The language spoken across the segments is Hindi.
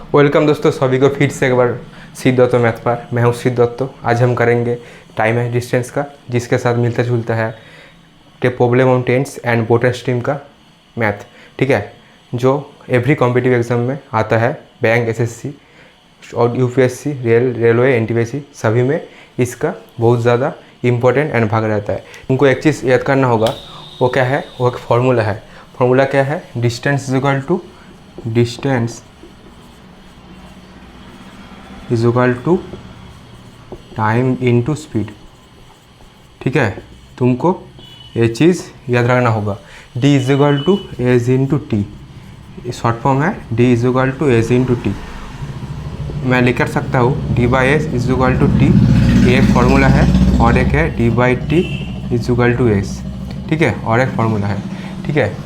वेलकम दोस्तों, सभी को फिर से एक बार सिद्धार्थ मैथ पर। मैं हूँ सिद्धार्थ। आज हम करेंगे टाइम एंड डिस्टेंस का, जिसके साथ मिलता जुलता है problem on trains and boat and stream का मैथ। ठीक है, जो एवरी कॉम्पिटिटिव एग्जाम में आता है, बैंक, एसएससी और यूपीएससी, रेलवे, एनटीपीसी, सभी में इसका बहुत ज़्यादा इम्पोर्टेंट एंड भाग रहता है। उनको एक चीज़ याद करना होगा, वो क्या है, वो एक फार्मूला है। फार्मूला क्या है? Distance is equal to time into speed. ठीक है, तुमको ये चीज़ याद रखना होगा। d is equal to S into T, short form है d is equal to S into T. मैं लिख कर सकता हूँ d by S is equal to T, ये एक फार्मूला है, और एक है d by T is equal to S. ठीक है, और एक फार्मूला है। ठीक है,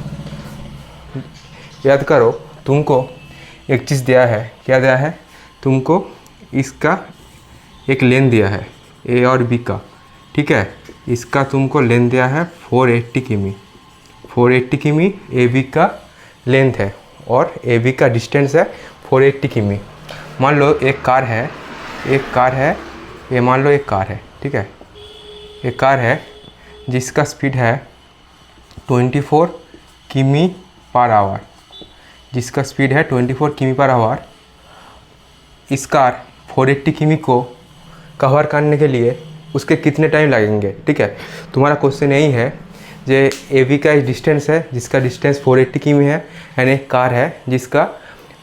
याद करो, तुमको एक चीज़ दिया है। क्या दिया है? तुमको इसका एक लेन दिया है, ए और बी का। ठीक है, इसका तुमको लेन दिया है 480 किमी। 480 किमी ए बी का लेंथ है, और ए बी का डिस्टेंस है 480 किमी। मान लो एक कार है, ये मान लो एक कार है। ठीक है, एक कार है जिसका स्पीड है 24 किमी पर आवर, जिसका स्पीड है 24 किमी पर आवर। इस कार 480 किमी को कवर करने के लिए उसके कितने टाइम लगेंगे? ठीक है, तुम्हारा क्वेश्चन यही है, जो ए बी का डिस्टेंस है, जिसका डिस्टेंस 480 किमी है, एंड एक कार है जिसका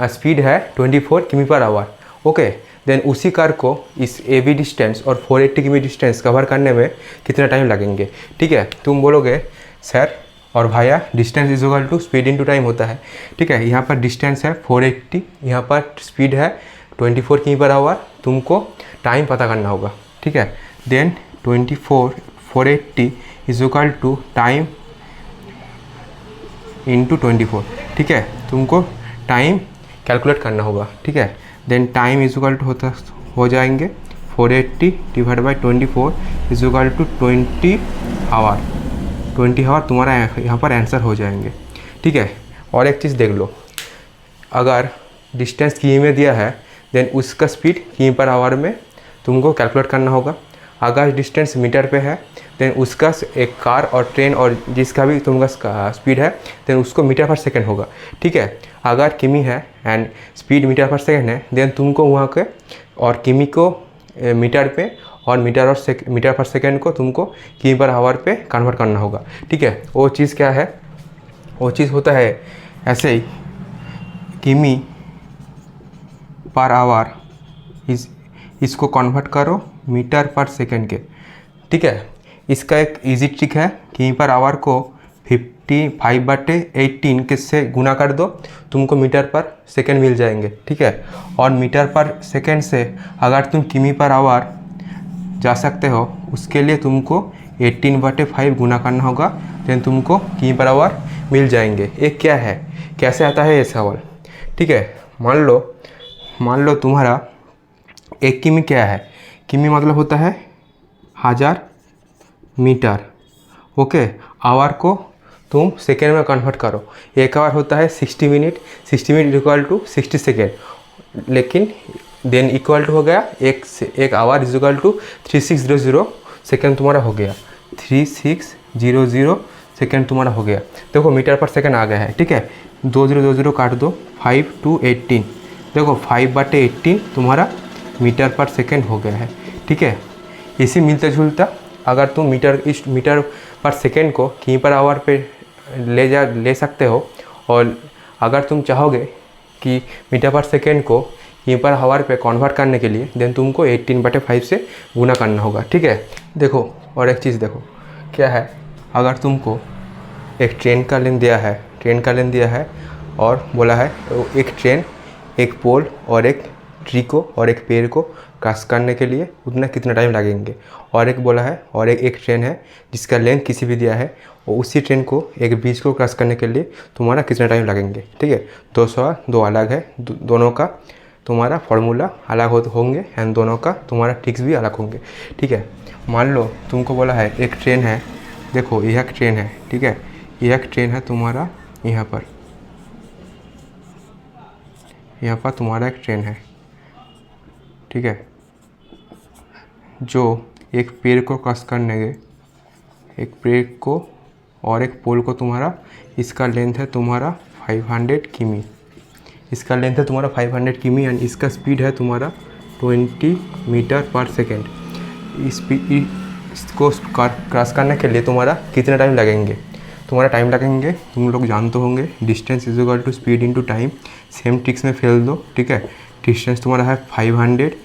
स्पीड है 24 किमी पर आवर। ओके, देन उसी कार को इस ए बी डिस्टेंस और 480 किमी डिस्टेंस कवर करने में कितना टाइम लगेंगे? ठीक है, तुम बोलोगे सर और भाया, distance is equal to speed into time होता है। ठीक है, यहाँ पर डिस्टेंस है 480, यहाँ पर स्पीड है 24 किमी पर आवर। तुमको टाइम पता करना होगा। ठीक है, then 480 is equal to time into 24। ठीक है, तुमको टाइम कैलकुलेट करना होगा। ठीक है, then time is equal to हो जाएंगे 480 divide by 24 is equal to 20 hour. 20 hour तुम्हारा यहाँ पर आंसर हो जाएंगे। ठीक है, और एक चीज़ देख लो, अगर डिस्टेंस किमी में दिया है, देन उसका स्पीड किमी पर आवर में तुमको कैलकुलेट करना होगा। अगर डिस्टेंस मीटर पे है, देन उसका एक कार और ट्रेन और जिसका भी तुमका स्पीड है, देन उसको मीटर पर सेकेंड होगा। ठीक है, अगर किमी है एंड स्पीड मीटर पर सेकेंड है, देन तुमको वहाँ के और किमी को मीटर पे और मीटर पर सेकेंड को तुमको किमी पर आवर पे कन्वर्ट करना होगा। ठीक है, वो चीज़ क्या है? वो चीज़ होता है ऐसे ही, किमी पर आवर इसको कन्वर्ट करो मीटर पर सेकेंड के। ठीक है, इसका एक इजी ट्रिक है, किमी पर आवर को 55/18 के से गुना कर दो, तुमको मीटर पर सेकेंड मिल जाएंगे। ठीक है, और मीटर पर सेकेंड से अगर तुम किमी पर आवर जा सकते हो, उसके लिए तुमको 18/5 गुना करना होगा, देन तुमको किमी पर आवर मिल जाएंगे। एक क्या है, कैसे आता है ये सवाल? ठीक है, मान लो तुम्हारा एक किमी क्या है? किमी मतलब होता है 1000 मीटर। ओके, आवर को तुम सेकेंड में कन्वर्ट करो। एक आवर होता है 60 minute, 60 minute equal to 60 second, लेकिन देन इक्वल टू हो गया एक hour is equal to 3600 second तुम्हारा हो गया। 3600 सेकेंड तुम्हारा हो गया। देखो मीटर पर सेकेंड आ गया है। ठीक है, 2020 काट दो, 5 to 18, देखो 5/18 तुम्हारा मीटर पर सेकेंड हो गया है। ठीक है, इसी मिलता जुलता अगर तुम मीटर पर सेकेंड को किमी पर आवर पे ले सकते हो, और अगर तुम चाहोगे कि मीटर पर सेकेंड को किमी पर आवर पे कन्वर्ट करने के लिए, देन तुमको 18/5 से गुना करना होगा। ठीक है, देखो और एक चीज़ देखो क्या है, अगर तुमको एक ट्रेन का लेन दिया है और बोला है एक ट्रेन, एक पोल और एक ट्री को और एक पेड़ को क्रॉस करने के लिए उतना कितना टाइम लगेंगे, और एक बोला है, और एक ट्रेन है जिसका लेंथ किसी भी दिया है, और उसी ट्रेन को एक ब्रिज को क्रॉस करने के लिए तुम्हारा कितना टाइम लगेंगे। ठीक है, दो अलग है, दोनों का तुम्हारा फार्मूला अलग होंगे, एंड दोनों का तुम्हारा ट्रिक्स भी अलग होंगे। ठीक है, मान लो तुमको बोला है एक ट्रेन है, देखो यह एक ट्रेन है। ठीक है, यह एक ट्रेन है तुम्हारा यहाँ पर, यहाँ पर तुम्हारा एक ट्रेन है, ठीक है, जो एक पेड़ को क्रॉस करने के, एक पेड़ को और एक पोल को तुम्हारा, इसका लेंथ है तुम्हारा 500 किमी, इसका लेंथ है तुम्हारा 500 किमी एंड इसका स्पीड है तुम्हारा 20 मीटर पर सेकेंड। इसको क्रॉस करने के लिए तुम्हारा कितना टाइम लगेंगे? तुम्हारा टाइम लगेंगे, तुम लोग जानते होंगे, distance is equal to speed into time. Same tricks में फेल दो, ठीक है। डिस्टेंस तुम्हारा है 500,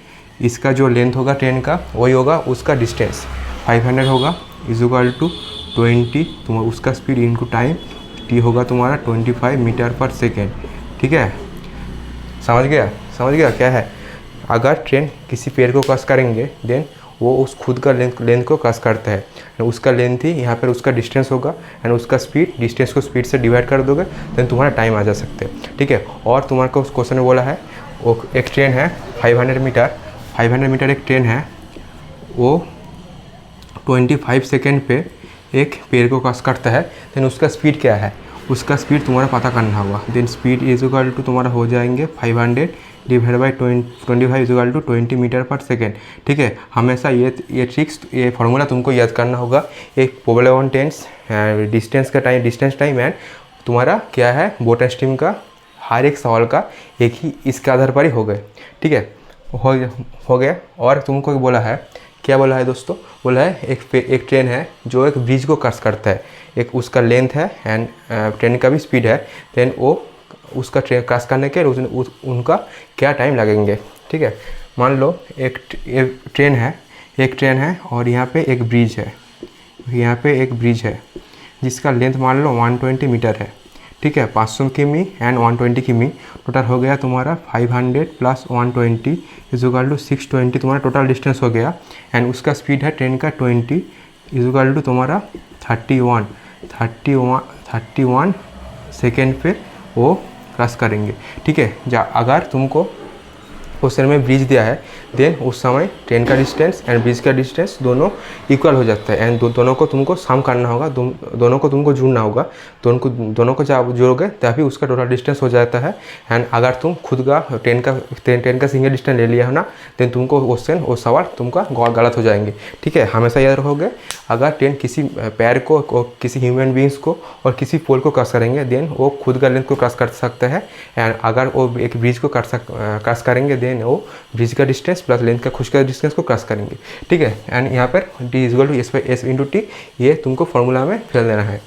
इसका जो लेंथ होगा ट्रेन का वही होगा उसका डिस्टेंस, 500 होगा इज इक्वल टू 20 तुम्हारा उसका स्पीड इनटू टाइम, टी होगा तुम्हारा 25 मीटर पर सेकेंड, ठीक है। समझ गया क्या है? अगर ट्रेन किसी पेड़ को क्रॉस करेंगे देन वो उस खुद का लेंथ को क्रॉस करता है, उसका लेंथ ही यहाँ पर उसका डिस्टेंस होगा एंड उसका स्पीड, डिस्टेंस को स्पीड से डिवाइड कर दोगे देन तुम्हारा टाइम आ जा सकते हैं, ठीक है। और तुम्हारे को उस क्वेश्चन में बोला है वो एक ट्रेन है 500 मीटर एक ट्रेन है, वो 25 सेकेंड पे एक पेड़ को क्रॉस करता है, देन उसका स्पीड क्या है? उसका स्पीड तुम्हारा पता करना होगा। Then speed is equal to तुम्हारा हो जाएंगे 500 divide by 25 is equal to 20 metre पर सेकेंड, ठीक है। हमेशा ये ट्रिक्स, ये फार्मूला तुमको याद करना होगा। एक probable tense, distance time and तुम्हारा क्या है बोट स्ट्रीम का, हर एक सवाल का एक ही इसके आधार पर ही हो गए, ठीक है, हो गया। और तुमको बोला है, क्या बोला है दोस्तों? बोला है एक ट्रेन है जो एक ब्रिज को क्रॉस करता है, एक उसका लेंथ है एंड ट्रेन का भी स्पीड है, देन वो उसका ट्रेन क्रॉस करने के उनका क्या टाइम लगेंगे, ठीक है। मान लो एक ट्रेन है और यहाँ पे एक ब्रिज है, यहाँ पे एक ब्रिज है जिसका लेंथ मान लो 120 मीटर है, ठीक है। 500 किमी एंड 120 किमी, टोटल हो गया तुम्हारा 500 प्लस 120 इज इक्वल टू 620, तुम्हारा टोटल डिस्टेंस हो गया एंड उसका स्पीड है ट्रेन का 20 इज इक्वल टू तुम्हारा 31 सेकेंड पे वो क्रॉस करेंगे, ठीक है। अगर तुमको क्वेश्चन में ब्रिज दिया है देन उस समय ट्रेन का डिस्टेंस एंड ब्रिज का डिस्टेंस दोनों इक्वल हो जाता है एंड दोनों को तुमको सम करना होगा, दोनों को तुमको जोड़ना होगा, दोनों को जब जोड़ोगे तभी उसका टोटल डिस्टेंस हो जाता है। एंड अगर तुम खुद का ट्रेन का सिंगल डिस्टेंस ले लिया हो ना, देन तुमको क्वेश्चन वो सवाल तुमका गलत हो जाएंगे, ठीक है। हमेशा याद रखोगे, अगर ट्रेन किसी पैर को किसी ह्यूमन बींग्स को और किसी पोल को क्रॉस करेंगे देन वो खुद का लेंथ को क्रॉस कर सकते हैं एंड अगर वो एक ब्रिज को क्रॉस करेंगे देन वो ब्रिज का डिस्टेंस प्लस लेंथ का खुद का डिस्टेंस को क्रॉस करेंगे, ठीक है। एंड यहाँ पर D is equal to S by S into T, ये तुमको फॉर्मूला में फिल देना है,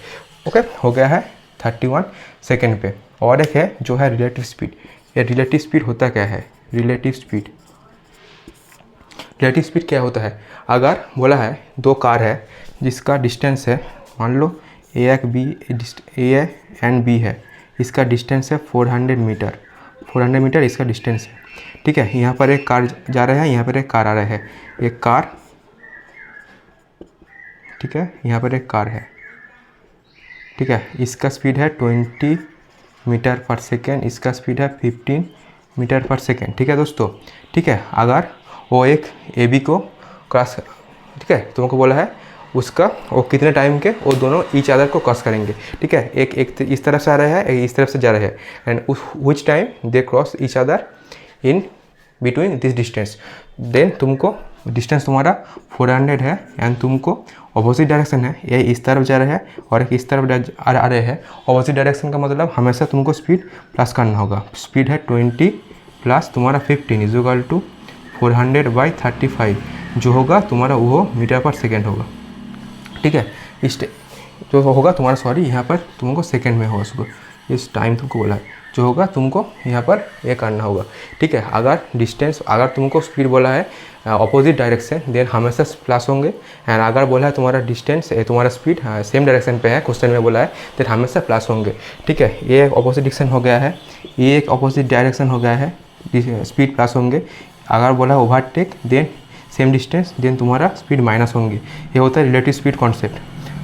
ओके। हो गया है 31 सेकेंड पे। और एक है जो है रिलेटिव स्पीड। ये रिलेटिव स्पीड होता क्या है? रिलेटिव स्पीड क्या होता है? अगर बोला है दो कार है जिसका डिस्टेंस है, मान लो ए एंड बी है, इसका डिस्टेंस है 400 मीटर इसका डिस्टेंस है, ठीक है। यहाँ पर एक कार जा रहा है, यहाँ पर एक कार आ रहा है, एक कार, ठीक है, यहाँ पर एक कार है, ठीक है। इसका स्पीड है 20 मीटर पर सेकेंड, इसका स्पीड है 15 मीटर पर सेकेंड, ठीक है दोस्तों, ठीक है। अगर वो एक ए बी को क्रॉस, ठीक है, तुमको बोला है उसका वो कितने टाइम के वो दोनों ईच अदर को क्रॉस करेंगे, ठीक है। एक इस तरफ से आ रहा है, एक इस तरफ से जा रहा है and which time they cross each other in between this distance, then तुमको डिस्टेंस तुम्हारा 400 है एंड तुमको अपोजिट डायरेक्शन है, ये इस तरफ जा रहा है और एक इस तरफ आ रहे हैं। अपोजिट डायरेक्शन का मतलब हमेशा तुमको स्पीड प्लस करना होगा। स्पीड है 20 प्लस तुम्हारा 15 इज इक्वल टू 400 बाई 35, जो होगा तुम्हारा वो मीटर पर सेकेंड होगा, ठीक है। इस जो होगा तुम्हारा, सॉरी यहाँ पर तुमको सेकेंड में होगा, उसको इस टाइम तुमको बोला है, जो होगा तुमको यहाँ पर ये करना होगा, ठीक है। अगर तुमको स्पीड बोला है अपोजिट डायरेक्शन देन हमेशा प्लस होंगे एंड अगर बोला है तुम्हारा डिस्टेंस तुम्हारा स्पीड सेम डायरेक्शन पे है, क्वेश्चन में बोला है, देन हमेशा प्लस होंगे, ठीक है। ये एक अपोजिट डायरेक्शन हो गया है, ये एक अपोजिट डायरेक्शन हो गया है, स्पीड प्लस होंगे। अगर बोला है overtake then same distance then तुम्हारा स्पीड माइनस होंगे। ये होता है रिलेटिव स्पीड कॉन्सेप्ट,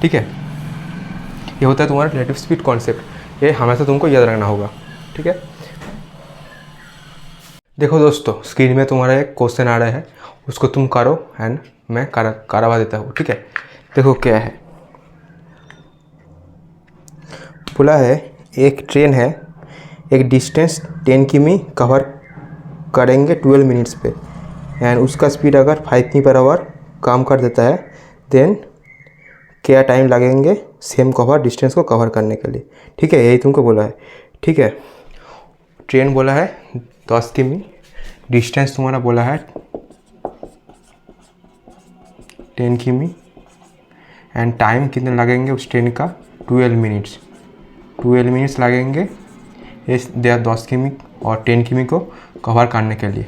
ठीक है, ये होता है तुम्हारा रिलेटिव स्पीड कॉन्सेप्ट, ये हमेशा तुमको याद रखना होगा, ठीक है। देखो दोस्तों, स्क्रीन में तुम्हारा एक क्वेश्चन आ रहा है, उसको तुम करो एंड मैं करवा देता हूँ, ठीक है। देखो क्या है, बोला है एक ट्रेन है, एक डिस्टेंस 10 किमी कवर करेंगे 12 मिनट्स पे, एंड उसका स्पीड अगर 5 किमी पर आवर काम कर देता है, देन क्या टाइम लगेंगे सेम कवर डिस्टेंस को कवर करने के लिए। ठीक है, यही तुमको बोला है। ठीक है, ट्रेन बोला है 10 किमी, डिस्टेंस तुम्हारा बोला है 10 किमी, एंड टाइम कितने लगेंगे उस ट्रेन का 12 मिनट्स। 12 मिनट्स लगेंगे इस 10 किमी और 10 किमी को कवर करने के लिए।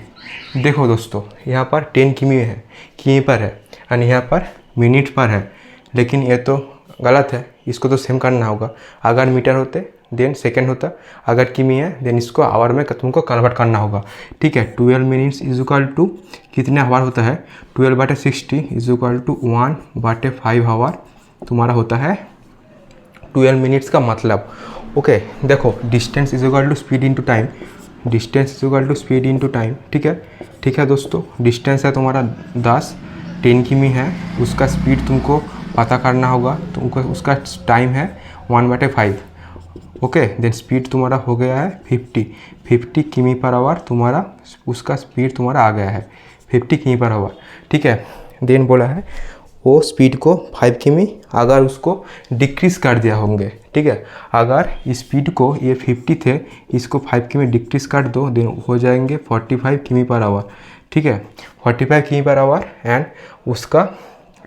देखो दोस्तों, यहाँ पर 10 किमी है, किमी पर है, और यहाँ पर मिनट पर है, लेकिन ये तो गलत है, इसको तो सेम करना होगा। अगर मीटर होते देन सेकेंड होता, अगर किमी है देन इसको आवर में तुमको कन्वर्ट करना होगा। ठीक है, 12 मिनट्स इज इक्वल टू कितने आवर होता है, 12/60 इज इक्वल टू 1/5 आवर तुम्हारा होता है 12 मिनट्स का मतलब। ओके, देखो distance is equal to speed into time, distance is equal to speed into time. ठीक है दोस्तों, डिस्टेंस है तुम्हारा 10, 10 किमी है, उसका स्पीड तुमको पता करना होगा, तुमको उसका टाइम है 1/5। ओके, देन स्पीड तुम्हारा हो गया है 50 किमी पर आवर तुम्हारा, उसका स्पीड तुम्हारा आ गया है 50 किमी पर आवर। ठीक है, देन बोला है वो स्पीड को 5 किमी अगर उसको डिक्रीज़ कर दिया होंगे। ठीक है, अगर स्पीड को ये 50 थे, इसको 5 किमी डिक्रीज़ कर दो, देन हो जाएंगे 45 किमी पर आवर। ठीक है, 45 किमी पर आवर, एंड उसका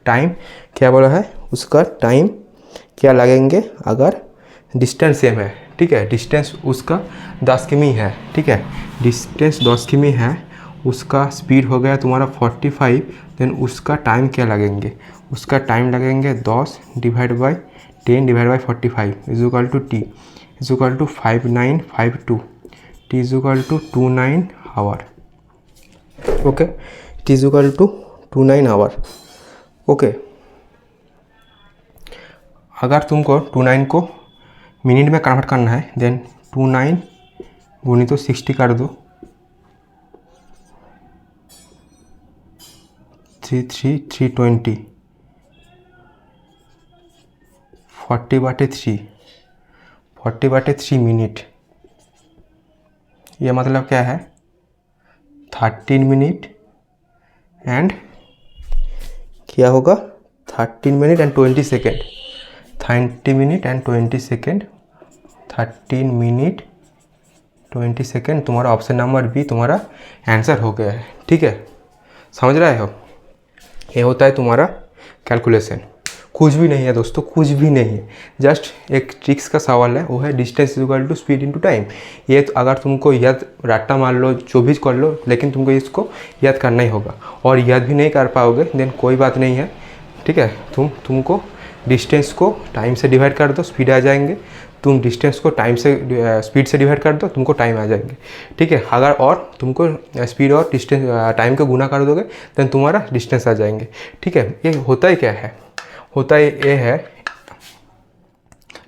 टाइम क्या बोला है, उसका टाइम क्या लगेंगे अगर डिस्टेंस सेम है। ठीक है, डिस्टेंस उसका 10 किमी है। ठीक है, डिस्टेंस 10 किमी है, उसका स्पीड हो गया तुम्हारा 45, देन उसका टाइम क्या लगेंगे, उसका टाइम लगेंगे 10 divide by 10 divide by 45 is equal to T is equal to 5952, T is equal to 29 hour. Okay, T is equal to 29 hour. Okay, अगर तुमको 29 को मिनट में कन्वर्ट करना है, देन 29 गुणित 60 कर दो, 3 40/3 40/3 मिनट। ये मतलब क्या है, 13 मिनट एंड क्या होगा 13 minute and 20 second, 30 minute and 20 second, 13 minute 20 second तुम्हारा ऑप्शन नंबर बी तुम्हारा आंसर हो गया है। ठीक है, समझ रहे हो, ये होता है तुम्हारा कैलकुलेशन। कुछ भी नहीं है दोस्तों, कुछ भी नहीं है, जस्ट एक ट्रिक्स का सवाल है, वो है distance equal to speed into time. ये तो अगर तुमको याद रट्टा मार लो, जो भी कर लो, लेकिन तुमको इसको याद करना ही होगा, और याद भी नहीं कर पाओगे देन कोई बात नहीं है। ठीक है, तुमको डिस्टेंस को टाइम से डिवाइड कर दो, स्पीड आ जाएंगे, तुम डिस्टेंस को टाइम से स्पीड से डिवाइड कर दो, तुमको टाइम आ जाएंगे। ठीक है, अगर और तुमको स्पीड और डिस्टेंस टाइम को गुना कर दोगे देन तुम्हारा डिस्टेंस आ जाएंगे। ठीक है, ये होता ही क्या है, होता ही ये है,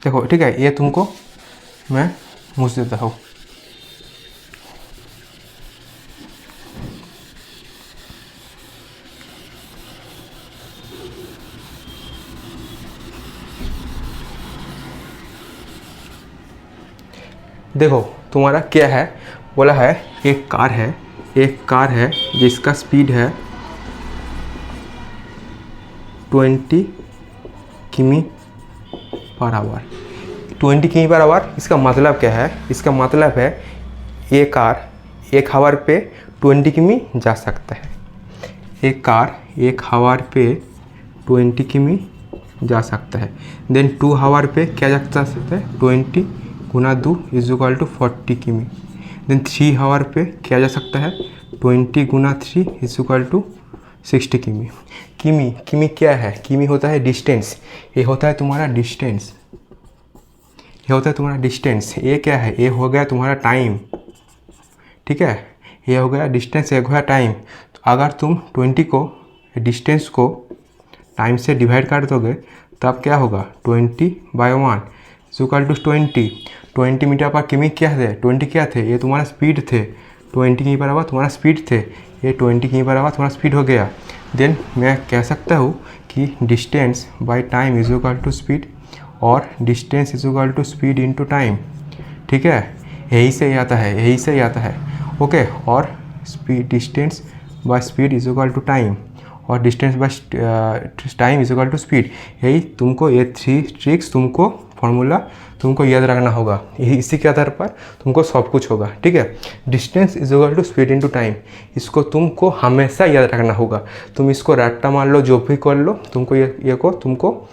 देखो। ठीक है, ये तुमको मैं मुझ देता हूँ। देखो तुम्हारा क्या है, बोला है एक कार है जिसका स्पीड है 20 किमी पर आवर। 20 किमी पर आवर, इसका मतलब क्या है, इसका मतलब है ये कार 1 आवर पे 20 किमी जा सकता है। एक कार 1 आवर पे 20 किमी जा सकता है। देन 2 आवर पे क्या जा सकता है, 20 गुना 2 इज इक्वल टू 40 किमी। देन 3 आवर पे क्या जा सकता है, 20 गुना 3 इज इक्वल टू 60 किमी। किमी क्या है, किमी होता है डिस्टेंस, ये होता है तुम्हारा डिस्टेंस, ये होता है तुम्हारा डिस्टेंस। ये क्या है, ये हो गया तुम्हारा टाइम। ठीक है, ये हो गया डिस्टेंस, ये हो गया टाइम। तो अगर तुम 20 को डिस्टेंस को टाइम से डिवाइड कर दोगे तब क्या होगा, 20/1 इज इक्वल टू 20 मीटर पर किमी क्या थे, 20 क्या थे, ये तुम्हारा स्पीड थे। 20 किमी पर आवर तुम्हारा स्पीड थे, ये 20 किमी पर आवर तुम्हारा स्पीड हो गया। देन मैं कह सकता हूँ कि distance by time is equal to speed, और distance is equal to speed into time. ठीक है, यही से ही आता है, यही से ही आता है। ओके, और speed distance by speed is equal to time, और distance by time is equal to speed. यही तुमको, ये 3 ट्रिक्स तुमको फॉर्मूला तुमको याद रखना होगा। यही इसी के आधार पर तुमको सब कुछ होगा, ठीक है। Distance is equal to speed into time, इसको तुमको हमेशा याद रखना होगा। तुम इसको रट्टा मान लो, जो भी कर लो, तुमको ये को तुमको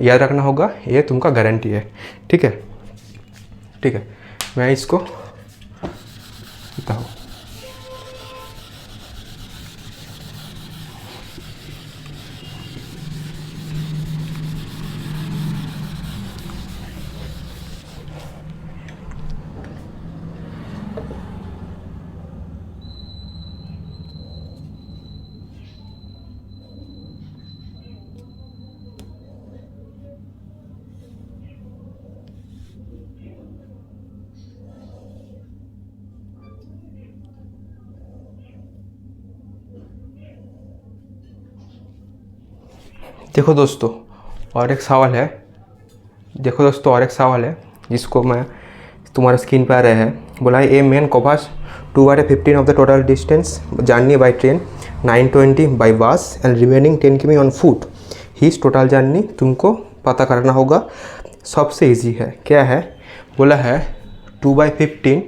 याद रखना होगा। ये तुमका गारंटी है, ठीक है। ठीक है, मैं इसको बताऊँ। देखो दोस्तों, और एक सवाल है, देखो दोस्तों और एक सवाल है जिसको मैं तुम्हारे स्क्रीन पर आ रहा है। बोला है a man covers 2/15 of the total distance journey by train 920 by bus and remaining 10 किमी on foot. His total journey तुमको पता करना होगा। सबसे इजी है, क्या है, बोला है 2/15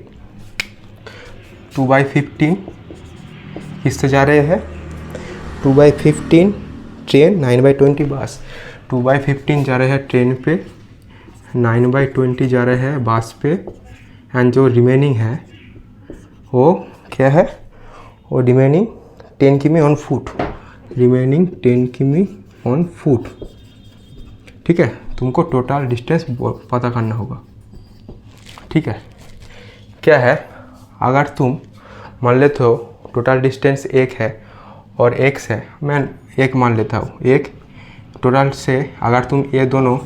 किससे जा रहे हैं, 2/15 ट्रेन, 9/20 बस। 2/15 जा रहे हैं ट्रेन पे, 9/20 जा रहे हैं बस पे, एंड जो रिमेनिंग है वो क्या है, वो रिमेनिंग 10 किमी ऑन फुट, रिमेनिंग 10 किमी ऑन फुट, ठीक है। तुमको टोटल डिस्टेंस पता करना होगा, ठीक है। क्या है, अगर तुम मान लेते हो टोटल डिस्टेंस 1 है और x है, मैं 1 मान लेता हूँ, 1 टोटल से अगर तुम ये दोनों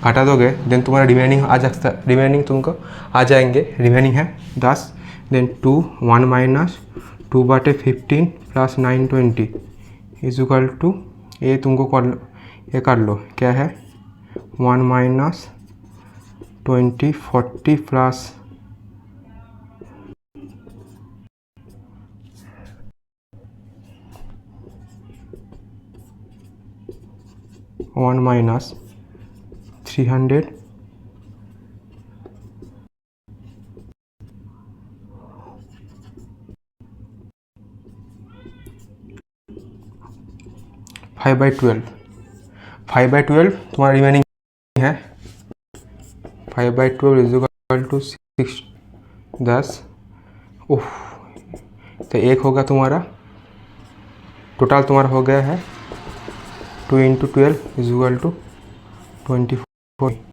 घटा दोगे देन तुम्हारा रिमेनिंग आ जाता, रिमेनिंग तुमको आ जाएंगे। रिमेनिंग है 10, then 2 1 minus 2/15 plus 920 is equal to, ये तुमको कर लो, क्या है 1 माइनस 20 40 प्लस 1 माइनस 300 5/12, 5/12 तुम्हारा रिमेनिंग है। 5/12 इज इक्वल टू 6 10। ओह, तो 1 होगा तुम्हारा, टोटल तुम्हारा हो गया है 2 × 12 इज इक्वल टू 24।